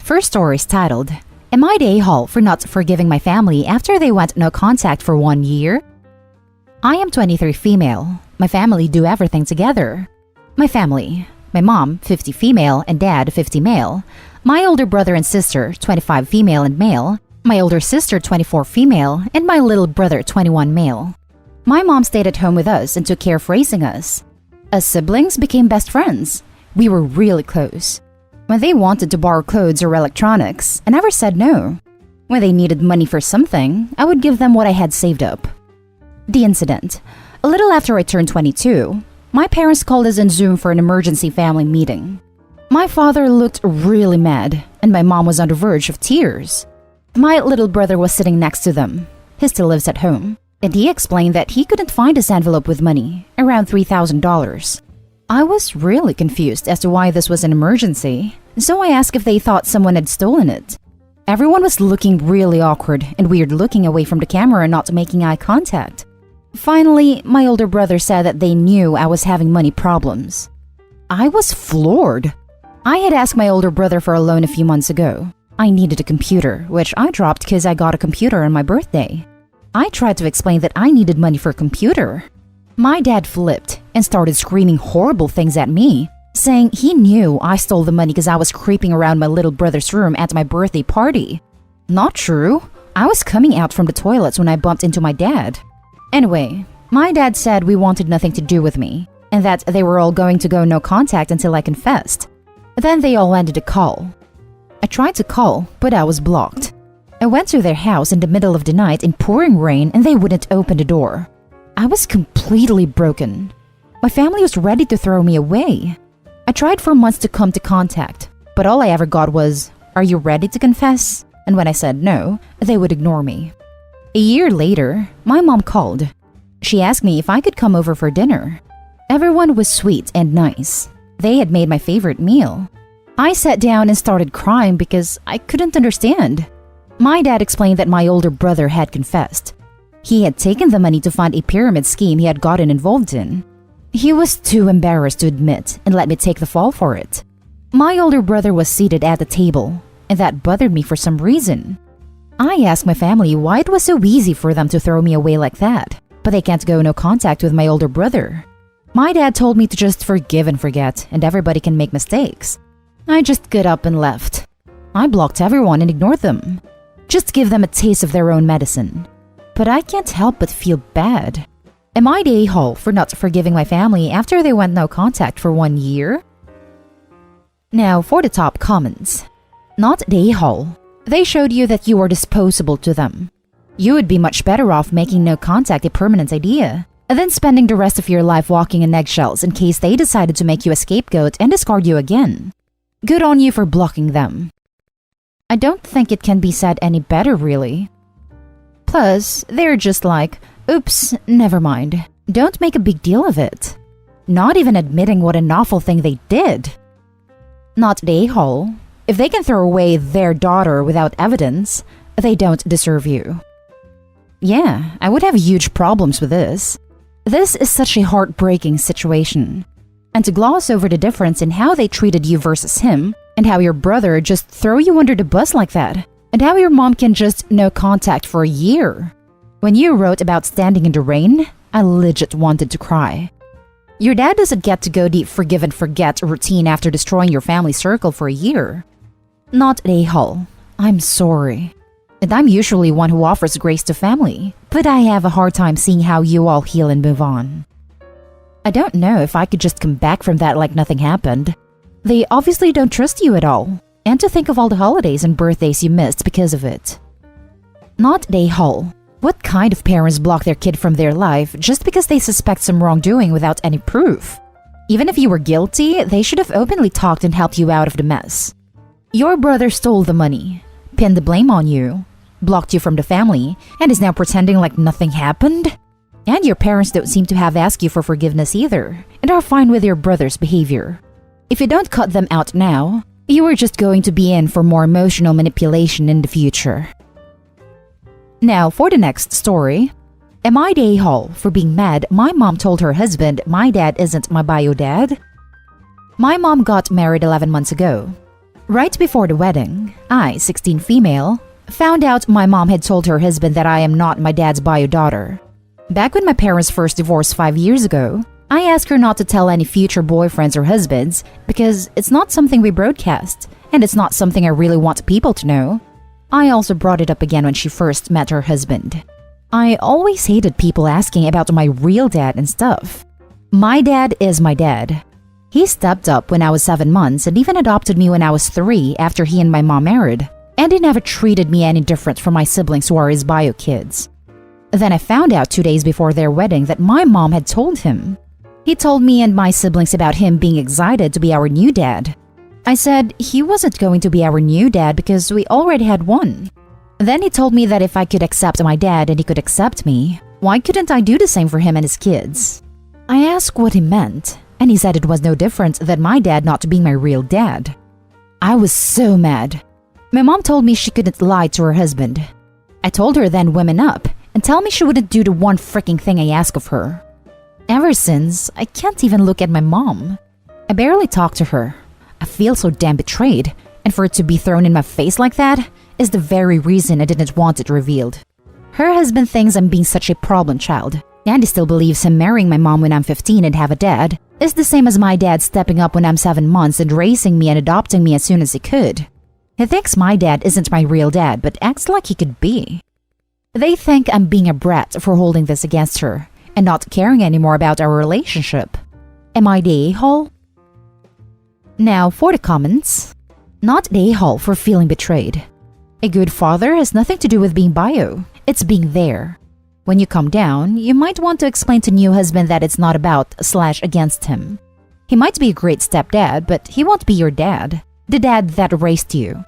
First story is titled, Am I the a-hole for not forgiving my family after they went no contact for 1 year? I am 23 female. My family do everything together. My family, my mom, 50 female, and dad, 50 male. My older brother and sister, 25 female and male. My older sister, 24 female, and my little brother, 21 male. My mom stayed at home with us and took care of raising us. As siblings became best friends. We were really close. When they wanted to borrow clothes or electronics, I never said no. When they needed money for something, I would give them what I had saved up. The incident. A little after I turned 22, my parents called us on Zoom for an emergency family meeting. My father looked really mad, and my mom was on the verge of tears. My little brother was sitting next to them. He still lives at home, and he explained that he couldn't find his envelope with money, around $3,000. I was really confused as to why this was an emergency, so I asked if they thought someone had stolen it. Everyone was looking really awkward and weird, looking away from the camera and not making eye contact. Finally, my older brother said that they knew I was having money problems. I was floored. I had asked my older brother for a loan a few months ago. I needed a computer, which I dropped because I got a computer on my birthday. I tried to explain that I needed money for a computer. My dad flipped and started screaming horrible things at me, saying he knew I stole the money because I was creeping around my little brother's room at my birthday party. Not true. I was coming out from the toilets when I bumped into my dad. Anyway, my dad said we wanted nothing to do with me, and that they were all going to go no contact until I confessed. Then they all ended a call. I tried to call, but I was blocked. I went to their house in the middle of the night in pouring rain and they wouldn't open the door. I was completely broken. My family was ready to throw me away. I tried for months to come to contact, but all I ever got was, "Are you ready to confess?" And when I said no, they would ignore me. A year later, my mom called. She asked me if I could come over for dinner. Everyone was sweet and nice. They had made my favorite meal. I sat down and started crying because I couldn't understand. My dad explained that my older brother had confessed. He had taken the money to fund a pyramid scheme he had gotten involved in. He was too embarrassed to admit and let me take the fall for it. My older brother was seated at the table, and that bothered me for some reason. I asked my family why it was so easy for them to throw me away like that, but they can't go no contact with my older brother. My dad told me to just forgive and forget, and everybody can make mistakes. I just got up and left. I blocked everyone and ignored them. Just give them a taste of their own medicine. But I can't help but feel bad. Am I the a-hole for not forgiving my family after they went no contact for 1 year? Now for the top comments. Not the a-hole. They showed you that you are disposable to them. You would be much better off making no contact a permanent idea, than spending the rest of your life walking on eggshells in case they decided to make you a scapegoat and discard you again. Good on you for blocking them. I don't think it can be said any better, really. Plus, they're just like, oops, never mind. Don't make a big deal of it. Not even admitting what an awful thing they did. Not the a-hole. If they can throw away their daughter without evidence, they don't deserve you. Yeah, I would have huge problems with this. This is such a heartbreaking situation. And to gloss over the difference in how they treated you versus him, and how your brother just throw you under the bus like that, and how your mom can just no contact for a year. When you wrote about standing in the rain, I legit wanted to cry. Your dad doesn't get to go the forgive and forget routine after destroying your family circle for a year. Not the a-hole. I'm sorry. And I'm usually one who offers grace to family, but I have a hard time seeing how you all heal and move on. I don't know if I could just come back from that like nothing happened. They obviously don't trust you at all, and to think of all the holidays and birthdays you missed because of it. Not the a-hole. What kind of parents block their kid from their life just because they suspect some wrongdoing without any proof? Even if you were guilty, they should have openly talked and helped you out of the mess. Your brother stole the money, pinned the blame on you, blocked you from the family, and is now pretending like nothing happened? And your parents don't seem to have asked you for forgiveness either, and are fine with your brother's behavior. If you don't cut them out now, you are just going to be in for more emotional manipulation in the future. Now for the next story. Am I the a-hole for being mad my mom told her husband my dad isn't my bio dad? My mom got married 11 months ago. Right before the wedding, I, 16 female, found out my mom had told her husband that I am not my dad's bio daughter. Back when my parents first divorced 5 years ago, I asked her not to tell any future boyfriends or husbands because it's not something we broadcast, and it's not something I really want people to know. I also brought it up again when she first met her husband. I always hated people asking about my real dad and stuff. My dad is my dad. He stepped up when I was 7 months and even adopted me when I was 3 after he and my mom married, and he never treated me any different from my siblings who are his bio kids. Then I found out 2 days before their wedding that my mom had told him. He told me and my siblings about him being excited to be our new dad. I said he wasn't going to be our new dad because we already had one. Then he told me that if I could accept my dad and he could accept me, why couldn't I do the same for him and his kids? I asked what he meant, and he said it was no different than my dad not being my real dad. I was so mad. My mom told me she couldn't lie to her husband. I told her then women up and tell me she wouldn't do the one freaking thing I asked of her. Ever since, I can't even look at my mom. I barely talk to her. I feel so damn betrayed, and for it to be thrown in my face like that is the very reason I didn't want it revealed. Her husband thinks I'm being such a problem child, and he still believes him marrying my mom when I'm 15 and have a dad is the same as my dad stepping up when I'm 7 months and raising me and adopting me as soon as he could. He thinks my dad isn't my real dad, but acts like he could be. They think I'm being a brat for holding this against her and not caring anymore about our relationship. Am I the a-hole? Now for the comments. Not the a-hole for feeling betrayed. A good father has nothing to do with being bio. It's being there. When you come down, you might want to explain to new husband that it's not about/against him. He might be a great stepdad, but he won't be your dad. The dad that raised you.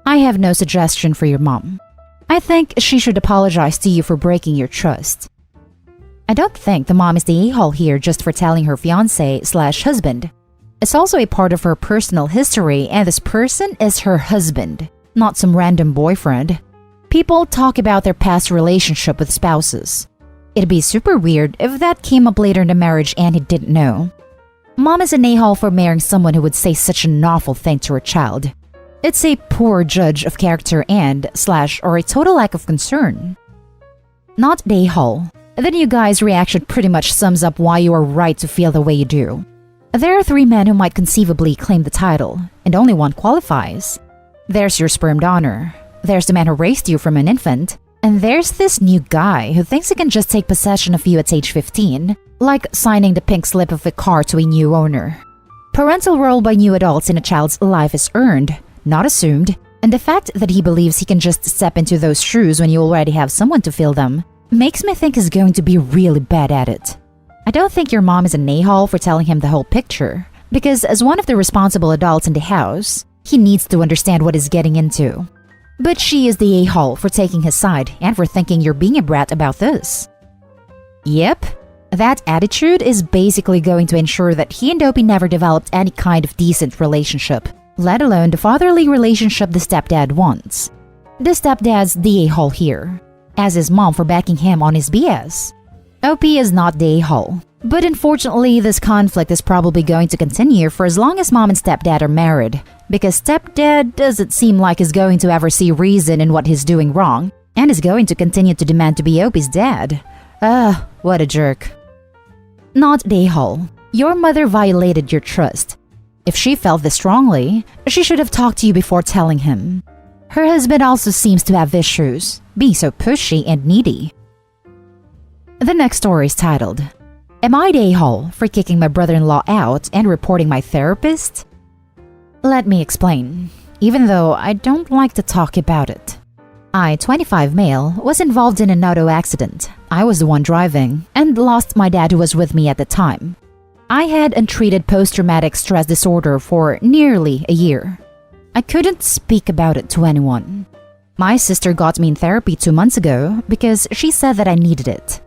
I have no suggestion for your mom. I think she should apologize to you for breaking your trust. I don't think the mom is the a-hole here just for telling her fiancé/husband. It's also a part of her personal history, and this person is her husband, not some random boyfriend. People talk about their past relationship with spouses. It'd be super weird if that came up later in the marriage and he didn't know. Mom is an a-hole for marrying someone who would say such an awful thing to her child. It's a poor judge of character and/or a total lack of concern. Not the a-hole. Then you guys' reaction pretty much sums up why you are right to feel the way you do. There are 3 men who might conceivably claim the title, and only one qualifies. There's your sperm donor. There's the man who raised you from an infant. And there's this new guy who thinks he can just take possession of you at age 15, like signing the pink slip of a car to a new owner. Parental role by new adults in a child's life is earned, not assumed, and the fact that he believes he can just step into those shoes when you already have someone to fill them makes me think he's going to be really bad at it. I don't think your mom is an a-hole for telling him the whole picture, because as one of the responsible adults in the house, he needs to understand what he's getting into. But she is the a-hole for taking his side and for thinking you're being a brat about this. Yep, that attitude is basically going to ensure that he and Dopey never developed any kind of decent relationship, let alone the fatherly relationship the stepdad wants. The stepdad's the a-hole here, as his mom for backing him on his BS. OP is not the a-hole, but unfortunately this conflict is probably going to continue for as long as mom and stepdad are married, because stepdad doesn't seem like he's going to ever see reason in what he's doing wrong, and is going to continue to demand to be Opie's dad. What a jerk. Not the a-hole. Your mother violated your trust. If she felt this strongly, she should have talked to you before telling him. Her husband also seems to have issues, being so pushy and needy. The next story is titled, Am I the a-hole for kicking my brother-in-law out and reporting my therapist? Let me explain, even though I don't like to talk about it. I, 25 male, was involved in an auto accident. I was the one driving and lost my dad who was with me at the time. I had untreated post-traumatic stress disorder for nearly a year. I couldn't speak about it to anyone. My sister got me in therapy 2 months ago because she said that I needed it.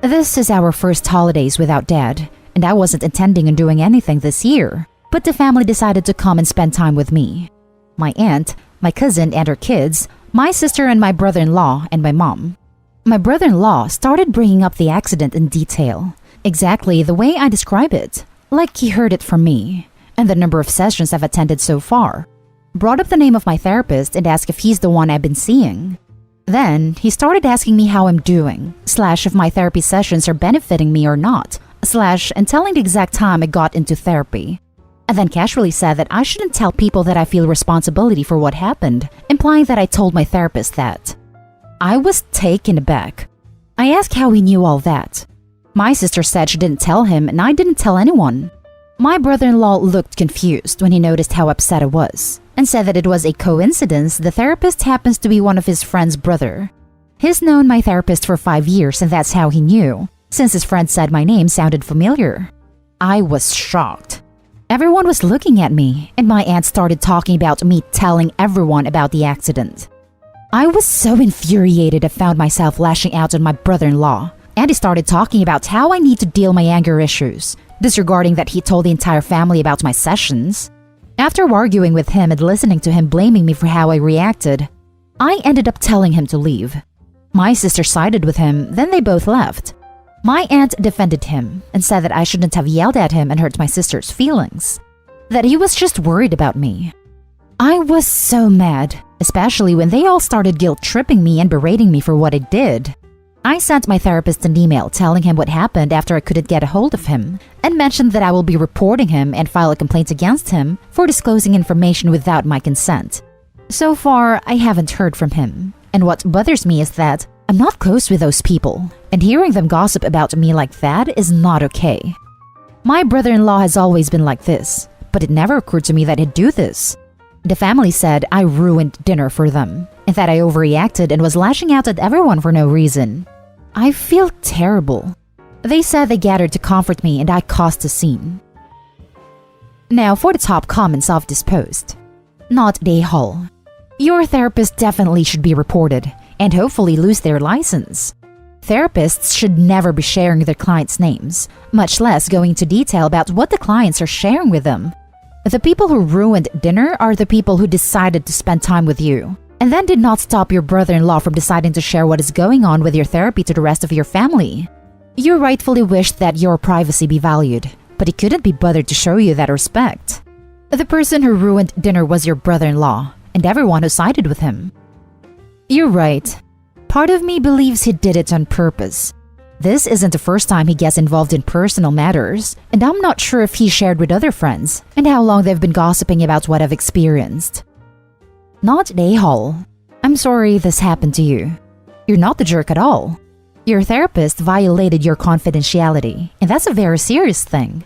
This is our first holidays without dad, and I wasn't intending on doing anything this year, but the family decided to come and spend time with me. My aunt, my cousin and her kids, my sister and my brother-in-law and my mom. My brother-in-law started bringing up the accident in detail, exactly the way I describe it, like he heard it from me, and the number of sessions I've attended so far. brought up the name of my therapist and asked if he's the one I've been seeing. Then, he started asking me how I'm doing, / if my therapy sessions are benefiting me or not, / and telling the exact time I got into therapy. And then casually said that I shouldn't tell people that I feel responsibility for what happened, implying that I told my therapist that. I was taken aback. I asked how he knew all that. My sister said she didn't tell him and I didn't tell anyone. My brother-in-law looked confused when he noticed how upset I was, and said that it was a coincidence the therapist happens to be one of his friend's brother. He's known my therapist for 5 years and that's how he knew, since his friend said my name sounded familiar. I was shocked. Everyone was looking at me, and my aunt started talking about me telling everyone about the accident. I was so infuriated I found myself lashing out on my brother-in-law, and he started talking about how I need to deal my anger issues, disregarding that he told the entire family about my sessions. After arguing with him and listening to him blaming me for how I reacted, I ended up telling him to leave. My sister sided with him, then they both left. My aunt defended him and said that I shouldn't have yelled at him and hurt my sister's feelings, that he was just worried about me. I was so mad, especially when they all started guilt-tripping me and berating me for what I did. I sent my therapist an email telling him what happened after I couldn't get a hold of him, and mentioned that I will be reporting him and file a complaint against him for disclosing information without my consent. So far, I haven't heard from him, and what bothers me is that I'm not close with those people, and hearing them gossip about me like that is not okay. My brother-in-law has always been like this, but it never occurred to me that he'd do this. The family said I ruined dinner for them, and that I overreacted and was lashing out at everyone for no reason. I feel terrible. They said they gathered to comfort me and I caused a scene. Now for the top comments of this post. Not Day Hall. Your therapist definitely should be reported and hopefully lose their license. Therapists should never be sharing their clients' names, much less going into detail about what the clients are sharing with them. The people who ruined dinner are the people who decided to spend time with you, and then did not stop your brother-in-law from deciding to share what is going on with your therapy to the rest of your family. You rightfully wished that your privacy be valued, but he couldn't be bothered to show you that respect. The person who ruined dinner was your brother-in-law, and everyone who sided with him. You're right. Part of me believes he did it on purpose. This isn't the first time he gets involved in personal matters, and I'm not sure if he shared with other friends and how long they've been gossiping about what I've experienced. Not Day Hall. I'm sorry this happened to you. You're not the jerk at all. Your therapist violated your confidentiality, and that's a very serious thing.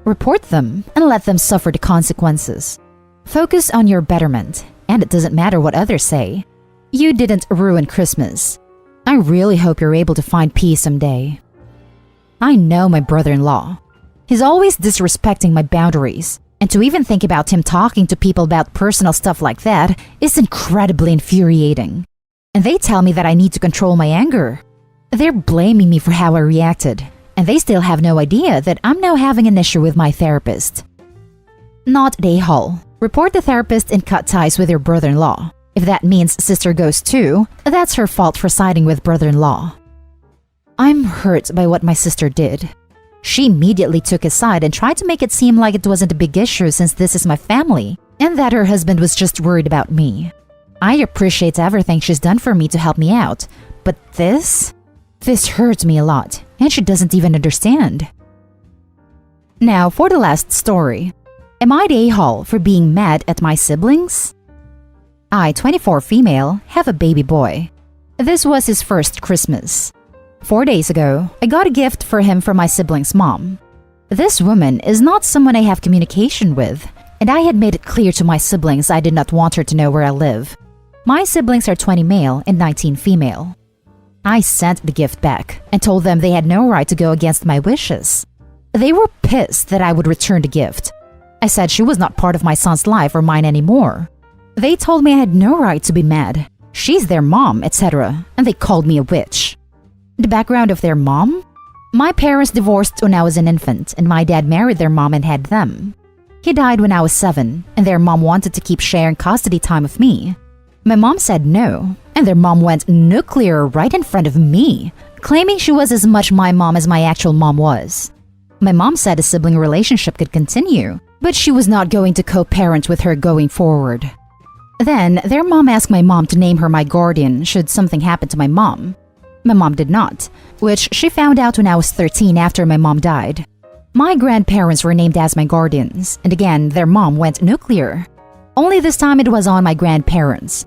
Report them and let them suffer the consequences. Focus on your betterment, and it doesn't matter what others say. You didn't ruin Christmas. I really hope you're able to find peace someday. I know my brother-in-law. He's always disrespecting my boundaries, and to even think about him talking to people about personal stuff like that is incredibly infuriating. And they tell me that I need to control my anger. They're blaming me for how I reacted, and they still have no idea that I'm now having an issue with my therapist. Not Day Hall. Report the therapist and cut ties with your brother-in-law. If that means sister goes too, that's her fault for siding with brother-in-law. I'm hurt by what my sister did. She immediately took his side and tried to make it seem like it wasn't a big issue since this is my family, and that her husband was just worried about me. I appreciate everything she's done for me to help me out, but this hurts me a lot, and she doesn't even understand. Now for the last story. Am I the a-hole for being mad at my siblings? I, 24 female, have a baby boy. This was his first Christmas. 4 days ago, I got a gift for him from my sibling's mom. This woman is not someone I have communication with, and I had made it clear to my siblings I did not want her to know where I live. My siblings are 20 male and 19 female. I sent the gift back and told them they had no right to go against my wishes. They were pissed that I would return the gift. I said she was not part of my son's life or mine anymore. They told me I had no right to be mad. She's their mom, etc., and they called me a witch. The background of their mom? My parents divorced when I was an infant, and my dad married their mom and had them. He died when I was 7, and their mom wanted to keep sharing custody time with me. My mom said no, and their mom went nuclear right in front of me, claiming she was as much my mom as my actual mom was. My mom said a sibling relationship could continue, but she was not going to co-parent with her going forward. Then, their mom asked my mom to name her my guardian should something happen to my mom. My mom did not, which she found out when I was 13 after my mom died. My grandparents were named as my guardians, and again, their mom went nuclear. Only this time it was on my grandparents.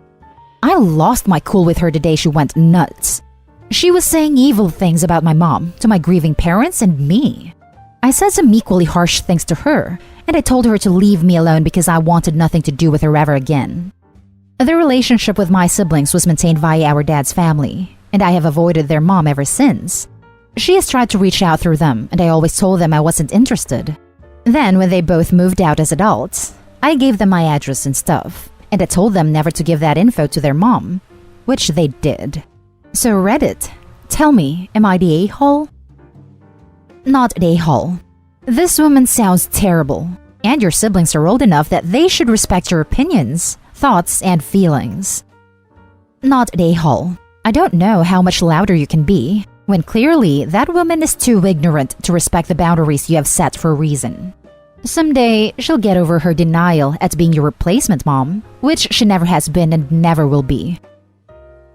I lost my cool with her the day she went nuts. She was saying evil things about my mom to my grieving parents and me. I said some equally harsh things to her, and I told her to leave me alone because I wanted nothing to do with her ever again. The relationship with my siblings was maintained via our dad's family, and I have avoided their mom ever since. She has tried to reach out through them, and I always told them I wasn't interested. Then, when they both moved out as adults, I gave them my address and stuff, and I told them never to give that info to their mom, which they did. So Reddit, tell me, am I the a-hole? Not the a-hole. This woman sounds terrible, and your siblings are old enough that they should respect your opinions, thoughts, and feelings. Not the a-hole. I don't know how much louder you can be, when clearly that woman is too ignorant to respect the boundaries you have set for a reason. Someday, she'll get over her denial at being your replacement mom, which she never has been and never will be.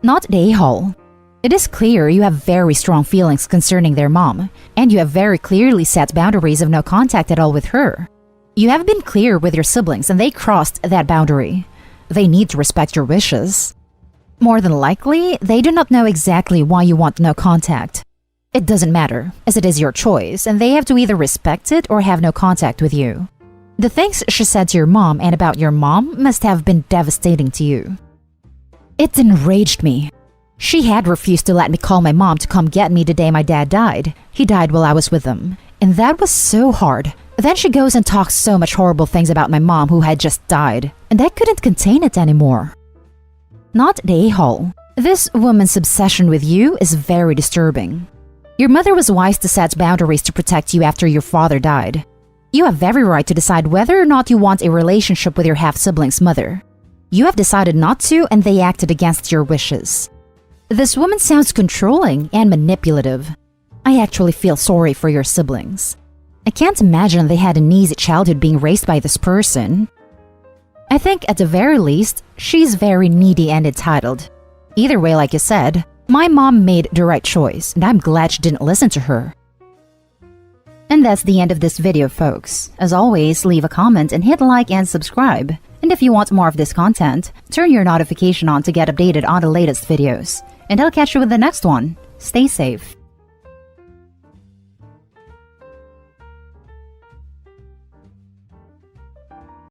Not the a-hole. It is clear you have very strong feelings concerning their mom, and you have very clearly set boundaries of no contact at all with her. You have been clear with your siblings and they crossed that boundary. They need to respect your wishes. More than likely, they do not know exactly why you want no contact. It doesn't matter, as it is your choice, and they have to either respect it or have no contact with you. The things she said to your mom and about your mom must have been devastating to you. It enraged me. She had refused to let me call my mom to come get me the day my dad died. He died while I was with them, and that was so hard. Then she goes and talks so much horrible things about my mom who had just died, and I couldn't contain it anymore. Not the a-hole. This woman's obsession with you is very disturbing. Your mother was wise to set boundaries to protect you after your father died. You have every right to decide whether or not you want a relationship with your half-sibling's mother. You have decided not to, and they acted against your wishes. This woman sounds controlling and manipulative. I actually feel sorry for your siblings. I can't imagine they had an easy childhood being raised by this person. I think at the very least, she's very needy and entitled. Either way, like you said, my mom made the right choice, and I'm glad she didn't listen to her. And that's the end of this video, folks. As always, leave a comment and hit like and subscribe. And if you want more of this content, turn your notification on to get updated on the latest videos. And I'll catch you with the next one. Stay safe.